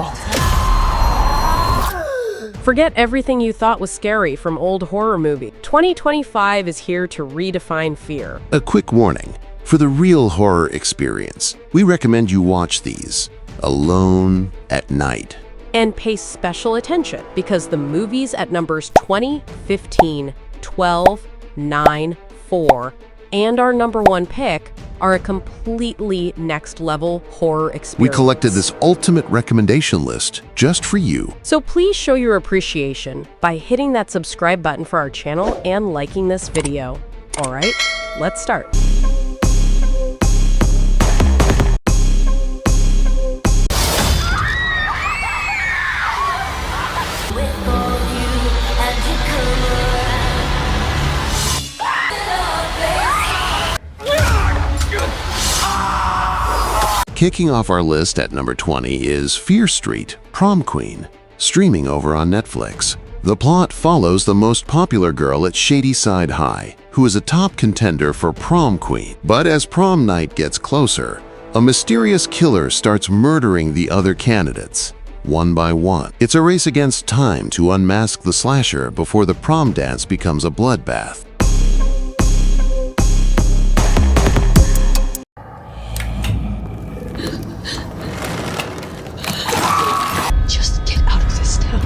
fault. Forget everything you thought was scary from old horror movie. 2025 is here to redefine fear. A quick warning. For the real horror experience, we recommend you watch these alone at night. And pay special attention because the movies at numbers 20, 15, 12, 9, 4, and our number one pick are a completely next-level horror experience. We collected this ultimate recommendation list just for you. So please show your appreciation by hitting that subscribe button for our channel and liking this video. All right, let's start. Kicking off our list at number 20 is Fear Street, Prom Queen, streaming over on Netflix. The plot follows the most popular girl at Shadyside High, who is a top contender for prom queen. But as prom night gets closer, a mysterious killer starts murdering the other candidates, one by one. It's a race against time to unmask the slasher before the prom dance becomes a bloodbath. Just get out of this town.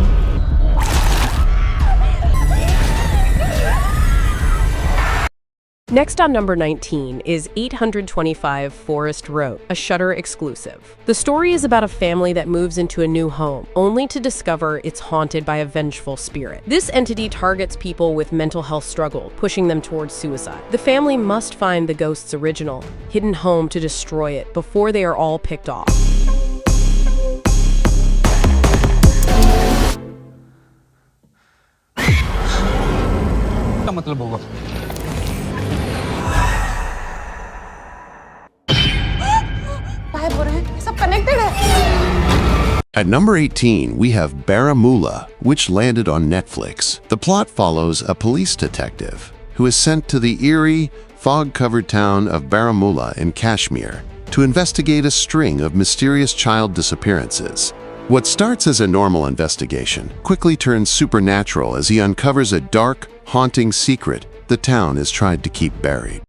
Next on number 19 is 825 Forest Road, a Shudder exclusive. The story is about a family that moves into a new home, only to discover it's haunted by a vengeful spirit. This entity targets people with mental health struggle, pushing them towards suicide. The family must find the ghost's original, hidden home to destroy it before they are all picked off. At number 18, we have Baramulla, which landed on Netflix. The plot follows a police detective who is sent to the eerie, fog-covered town of Baramulla in Kashmir to investigate a string of mysterious child disappearances. What starts as a normal investigation quickly turns supernatural as he uncovers a dark, haunting secret the town has tried to keep buried.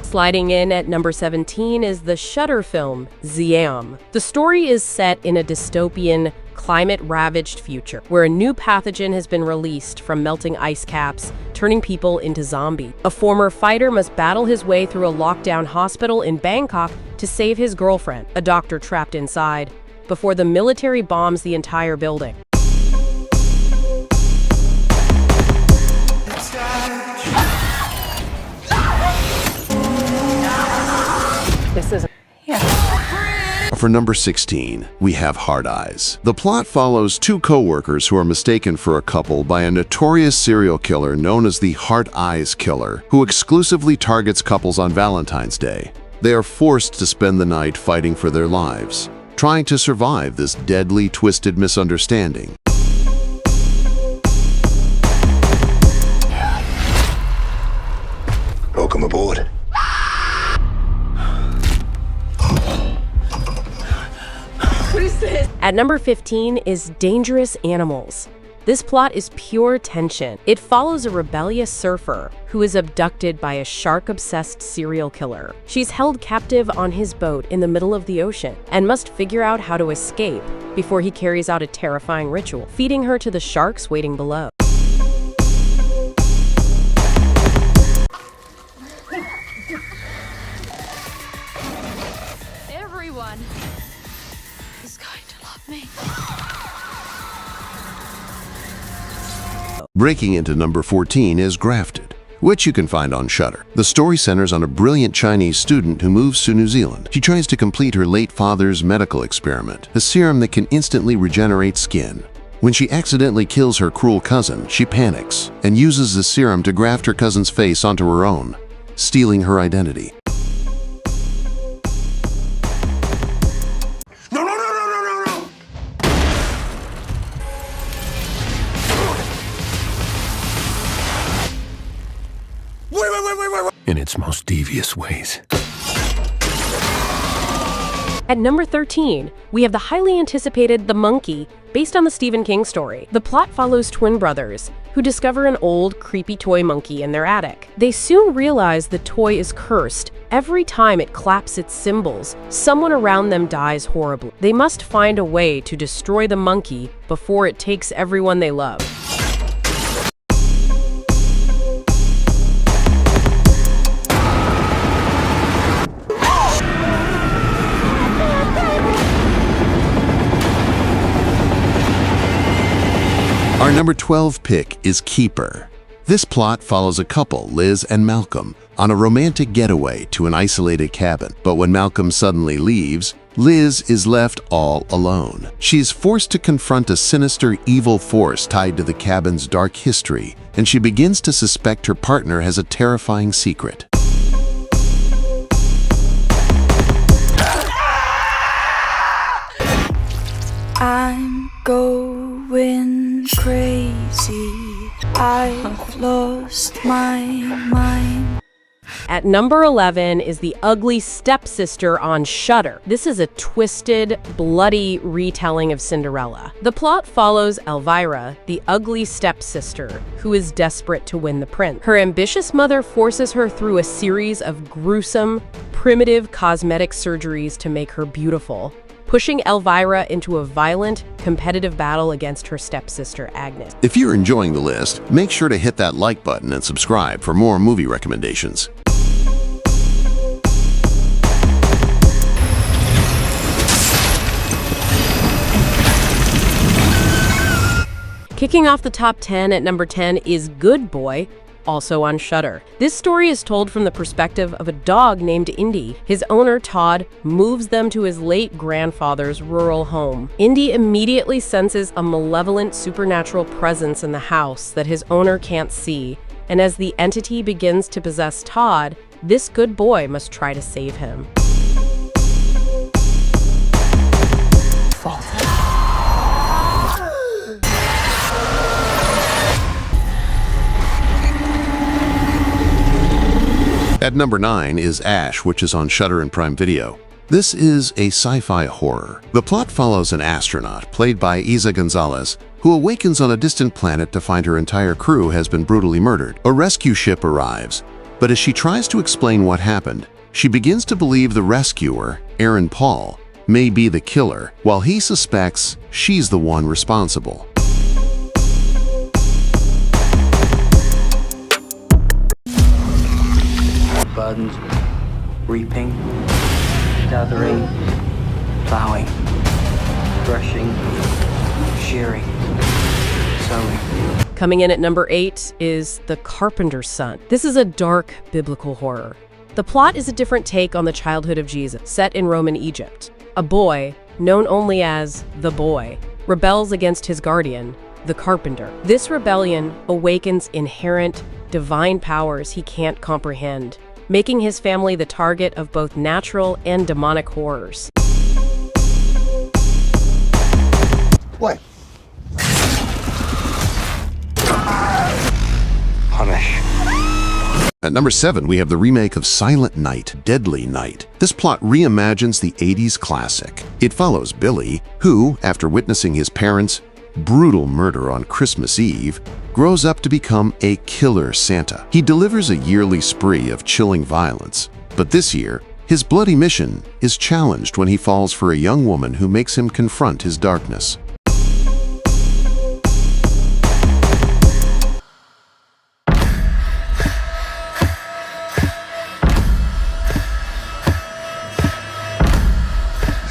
Sliding in at number 17 is the Shudder film, Ziam. The story is set in a dystopian, climate-ravaged future, where a new pathogen has been released from melting ice caps, turning people into zombies. A former fighter must battle his way through a lockdown hospital in Bangkok to save his girlfriend, a doctor trapped inside, before the military bombs the entire building. This is... For number 16, we have Hard Eyes. The plot follows two co-workers who are mistaken for a couple by a notorious serial killer known as the Hard Eyes Killer, who exclusively targets couples on Valentine's Day. They are forced to spend the night fighting for their lives, trying to survive this deadly, twisted misunderstanding. Welcome aboard. At number 15 is Dangerous Animals. This plot is pure tension. It follows a rebellious surfer who is abducted by a shark-obsessed serial killer. She's held captive on his boat in the middle of the ocean and must figure out how to escape before he carries out a terrifying ritual, feeding her to the sharks waiting below. Everyone is going to love me. Breaking into number 14 is Grafted, which you can find on Shudder. The story centers on a brilliant Chinese student who moves to New Zealand. She tries to complete her late father's medical experiment, a serum that can instantly regenerate skin. When she accidentally kills her cruel cousin, she panics and uses the serum to graft her cousin's face onto her own, stealing her identity. in its most devious ways. At number 13, we have the highly anticipated The Monkey, based on the Stephen King story. The plot follows twin brothers who discover an old, creepy toy monkey in their attic. They soon realize the toy is cursed. Every time it claps its cymbals, someone around them dies horribly. They must find a way to destroy the monkey before it takes everyone they love. Our number 12 pick is Keeper. This plot follows a couple, Liz and Malcolm, on a romantic getaway to an isolated cabin. But when Malcolm suddenly leaves, Liz is left all alone. She is forced to confront a sinister, evil force tied to the cabin's dark history, and she begins to suspect her partner has a terrifying secret. I'm going crazy. I've lost my mind. At number 11 is The Ugly Stepsister on Shudder. This is a twisted, bloody retelling of Cinderella. The plot follows Elvira, the ugly stepsister, who is desperate to win the prince. Her ambitious mother forces her through a series of gruesome, primitive cosmetic surgeries to make her beautiful, pushing Elvira into a violent, competitive battle against her stepsister, Agnes. If you're enjoying the list, make sure to hit that like button and subscribe for more movie recommendations. Kicking off the top 10 at number 10 is Good Boy, also on Shudder. This story is told from the perspective of a dog named Indy. His owner, Todd, moves them to his late grandfather's rural home. Indy immediately senses a malevolent supernatural presence in the house that his owner can't see, and as the entity begins to possess Todd, this good boy must try to save him. At number 9 is Ash, which is on Shudder and Prime Video. This is a sci-fi horror. The plot follows an astronaut, played by Isa Gonzalez, who awakens on a distant planet to find her entire crew has been brutally murdered. A rescue ship arrives, but as she tries to explain what happened, she begins to believe the rescuer, Aaron Paul, may be the killer, while he suspects she's the one responsible. Buds, reaping, gathering, plowing, threshing, shearing, sowing. Coming in at number 8 is The Carpenter's Son. This is a dark biblical horror. The plot is a different take on the childhood of Jesus, set in Roman Egypt. A boy, known only as the boy, rebels against his guardian, the carpenter. This rebellion awakens inherent, divine powers he can't comprehend, making his family the target of both natural and demonic horrors. What? Punish. At number 7, we have the remake of Silent Night, Deadly Night. This plot reimagines the 80s classic. It follows Billy, who, after witnessing his parents' brutal murder on Christmas Eve, grows up to become a killer Santa. He delivers a yearly spree of chilling violence, but this year, his bloody mission is challenged when he falls for a young woman who makes him confront his darkness.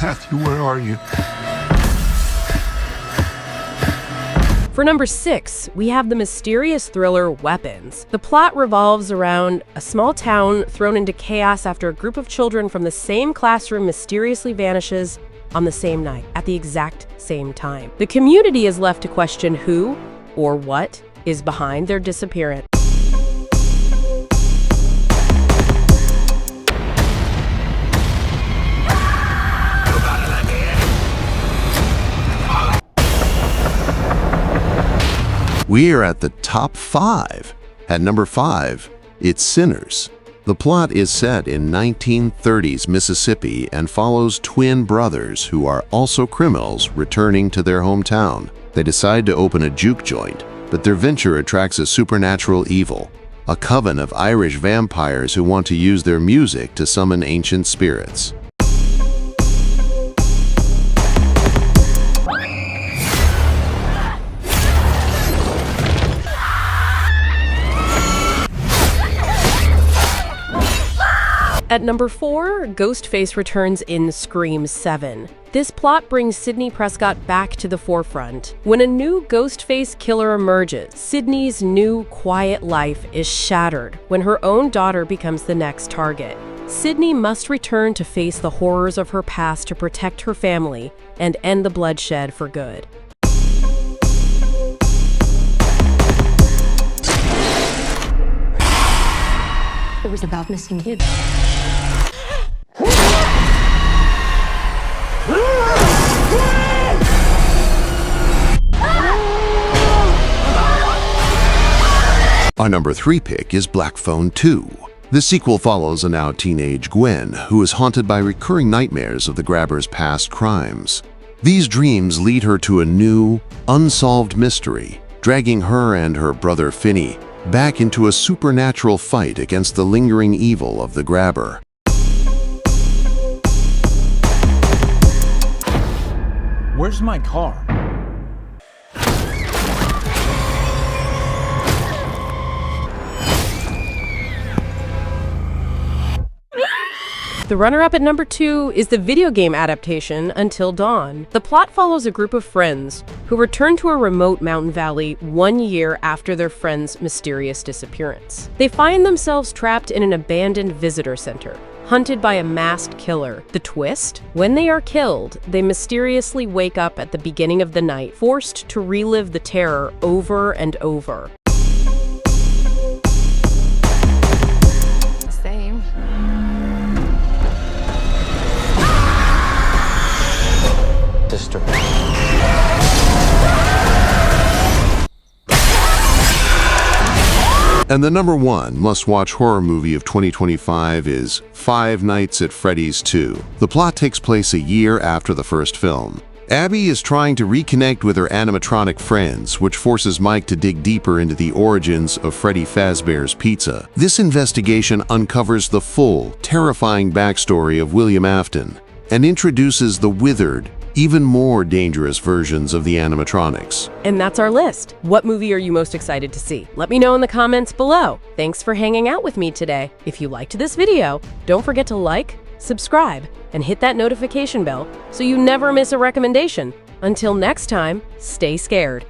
Matthew, where are you? For number 6, we have the mysterious thriller Weapons. The plot revolves around a small town thrown into chaos after a group of children from the same classroom mysteriously vanishes on the same night, at the exact same time. The community is left to question who or what is behind their disappearance. We are at the top 5. At number 5, it's Sinners. The plot is set in 1930s Mississippi and follows twin brothers who are also criminals returning to their hometown. They decide to open a juke joint, but their venture attracts a supernatural evil, a coven of Irish vampires who want to use their music to summon ancient spirits. At number 4, Ghostface returns in Scream 7. This plot brings Sidney Prescott back to the forefront. When a new Ghostface killer emerges, Sidney's new, quiet life is shattered when her own daughter becomes the next target. Sidney must return to face the horrors of her past to protect her family and end the bloodshed for good. It was about missing kids. Our number 3 pick is Black Phone 2. The sequel follows a now teenage Gwen who is haunted by recurring nightmares of the grabber's past crimes. These dreams lead her to a new, unsolved mystery, dragging her and her brother Finney back into a supernatural fight against the lingering evil of the grabber. Where's my car? The runner-up at number 2 is the video game adaptation Until Dawn. The plot follows a group of friends who return to a remote mountain valley 1 year after their friend's mysterious disappearance. They find themselves trapped in an abandoned visitor center, hunted by a masked killer. The twist? When they are killed, they mysteriously wake up at the beginning of the night, forced to relive the terror over and over. Same. Sister. And the number 1 must-watch horror movie of 2025 is Five Nights at Freddy's 2. The plot takes place a year after the first film. Abby is trying to reconnect with her animatronic friends, which forces Mike to dig deeper into the origins of Freddy Fazbear's Pizza. This investigation uncovers the full, terrifying backstory of William Afton and introduces the withered, even more dangerous versions of the animatronics. And that's our list. What movie are you most excited to see? Let me know in the comments below. Thanks for hanging out with me today. If you liked this video, don't forget to like, subscribe, and hit that notification bell so you never miss a recommendation. Until next time, stay scared.